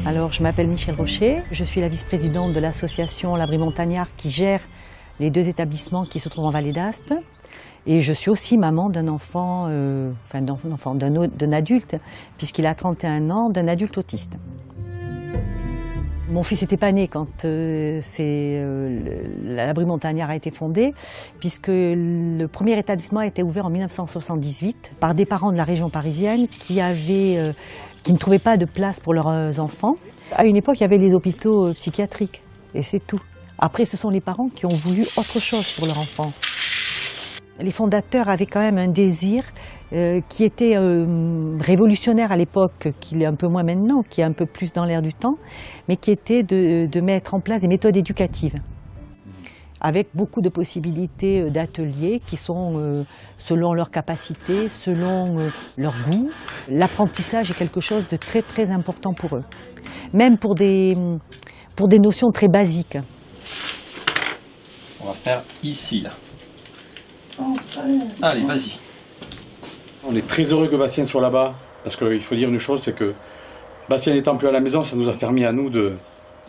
Alors, je m'appelle Michèle Rocher, je suis la vice-présidente de l'association L'Abri Montagnard qui gère les deux établissements qui se trouvent en Vallée d'Aspe. Et je suis aussi maman d'un enfant, d'un adulte, puisqu'il a 31 ans, d'un adulte autiste. Mon fils n'était pas né quand l'Abri Montagnard a été fondé, puisque le premier établissement a été ouvert en 1978 par des parents de la région parisienne qui ne trouvaient pas de place pour leurs enfants. À une époque, il y avait les hôpitaux psychiatriques, et c'est tout. Après, ce sont les parents qui ont voulu autre chose pour leur enfant. Les fondateurs avaient quand même un désir qui était révolutionnaire à l'époque, qu'il est un peu moins maintenant, qui est un peu plus dans l'air du temps, mais qui était de mettre en place des méthodes éducatives, avec beaucoup de possibilités d'ateliers qui sont selon leurs capacités, selon leur goût. L'apprentissage est quelque chose de très très important pour eux, même pour des notions très basiques. On va faire ici, là. Allez, vas-y. On est très heureux que Bastien soit là-bas, parce qu'il faut dire une chose, c'est que Bastien n'étant plus à la maison, ça nous a permis à nous de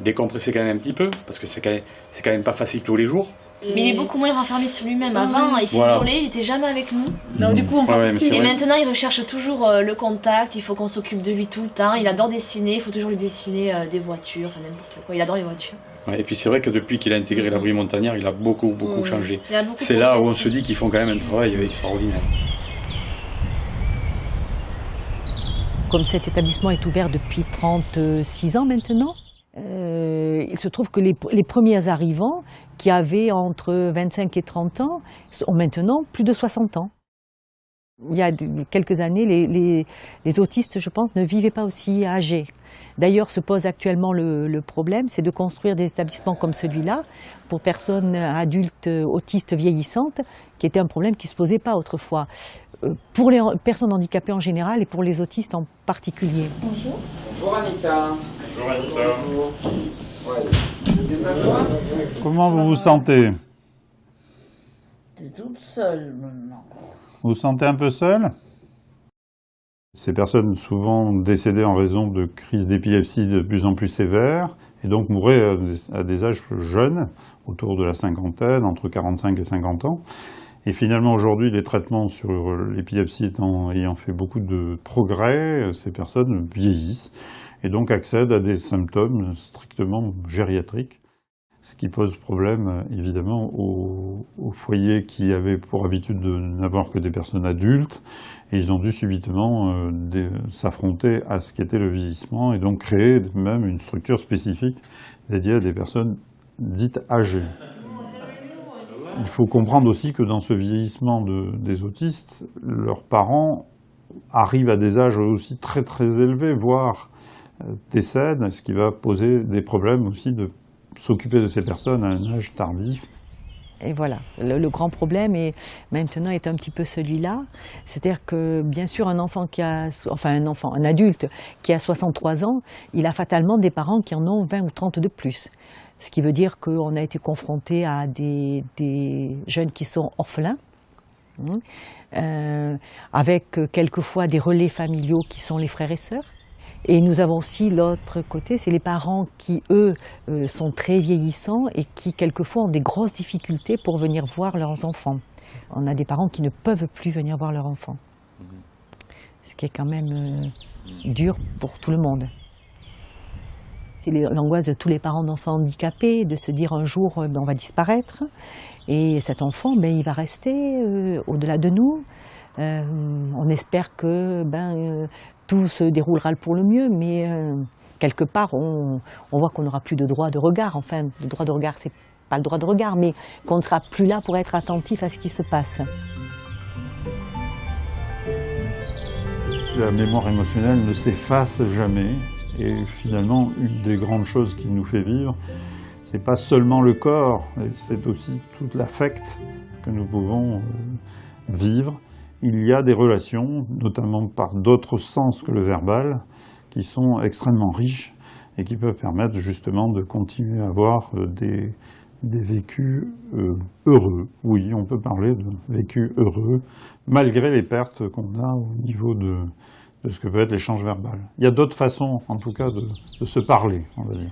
décompresser quand même un petit peu, parce que c'est quand même pas facile tous les jours. Mais il est beaucoup moins renfermé sur lui-même. Avant, il s'isolait, il n'était jamais avec nous. Donc, du coup, on et maintenant, il recherche toujours le contact, il faut qu'on s'occupe de lui tout le temps. Il adore dessiner, il faut toujours lui dessiner des voitures, enfin n'importe quoi. Il adore les voitures. Ouais, et puis c'est vrai que depuis qu'il a intégré l'Abri Montagnard, il a beaucoup changé. C'est là où on se dit qu'ils font quand même un travail extraordinaire. Comme cet établissement est ouvert depuis 36 ans maintenant, il se trouve que les premiers arrivants, qui avaient entre 25 et 30 ans, ont maintenant plus de 60 ans. Il y a quelques années, les autistes, je pense, ne vivaient pas aussi âgés. D'ailleurs, se pose actuellement le problème, c'est de construire des établissements comme celui-là pour personnes adultes autistes vieillissantes, qui était un problème qui ne se posait pas autrefois. Pour les personnes handicapées en général et pour les autistes en particulier. Bonjour. Bonjour Anita. Bonjour Anita. Bonjour. Ouais. Je vais m'asseoir. Comment vous vous sentez? T'es toute seule maintenant. Vous vous sentez un peu seul? Ces personnes souvent décédées en raison de crises d'épilepsie de plus en plus sévères et donc mouraient à des âges jeunes, autour de la cinquantaine, entre 45 et 50 ans. Et finalement, aujourd'hui, les traitements sur l'épilepsie ayant fait beaucoup de progrès, ces personnes vieillissent et donc accèdent à des symptômes strictement gériatriques. Ce qui pose problème, évidemment, aux foyers qui avaient pour habitude de n'avoir que des personnes adultes. Et ils ont dû subitement s'affronter à ce qu'était le vieillissement et donc créer même une structure spécifique dédiée à des personnes dites âgées. Il faut comprendre aussi que dans ce vieillissement des autistes, leurs parents arrivent à des âges aussi très très élevés, voire décèdent, ce qui va poser des problèmes aussi de s'occuper de ces personnes à un âge tardif. Et voilà, le grand problème maintenant est un petit peu celui-là. C'est-à-dire que bien sûr un adulte qui a 63 ans, il a fatalement des parents qui en ont 20 ou 30 de plus. Ce qui veut dire qu'on a été confronté à des jeunes qui sont orphelins, avec quelquefois des relais familiaux qui sont les frères et sœurs. Et nous avons aussi l'autre côté, c'est les parents qui, eux, sont très vieillissants et qui, quelquefois, ont des grosses difficultés pour venir voir leurs enfants. On a des parents qui ne peuvent plus venir voir leurs enfants. Ce qui est quand même dur pour tout le monde. C'est l'angoisse de tous les parents d'enfants handicapés, de se dire un jour, on va disparaître. Et cet enfant, il va rester au-delà de nous. On espère que tout se déroulera pour le mieux, mais quelque part, on voit qu'on n'aura plus de droit de regard. Enfin, le droit de regard, c'est pas le droit de regard, mais qu'on ne sera plus là pour être attentif à ce qui se passe. La mémoire émotionnelle ne s'efface jamais. Et finalement, une des grandes choses qui nous fait vivre, c'est pas seulement le corps, c'est aussi tout l'affect que nous pouvons vivre. Il y a des relations, notamment par d'autres sens que le verbal, qui sont extrêmement riches et qui peuvent permettre justement de continuer à avoir des vécus heureux. Oui, on peut parler de vécus heureux, malgré les pertes qu'on a au niveau de ce que peut être l'échange verbal. Il y a d'autres façons, en tout cas, de se parler, on va dire.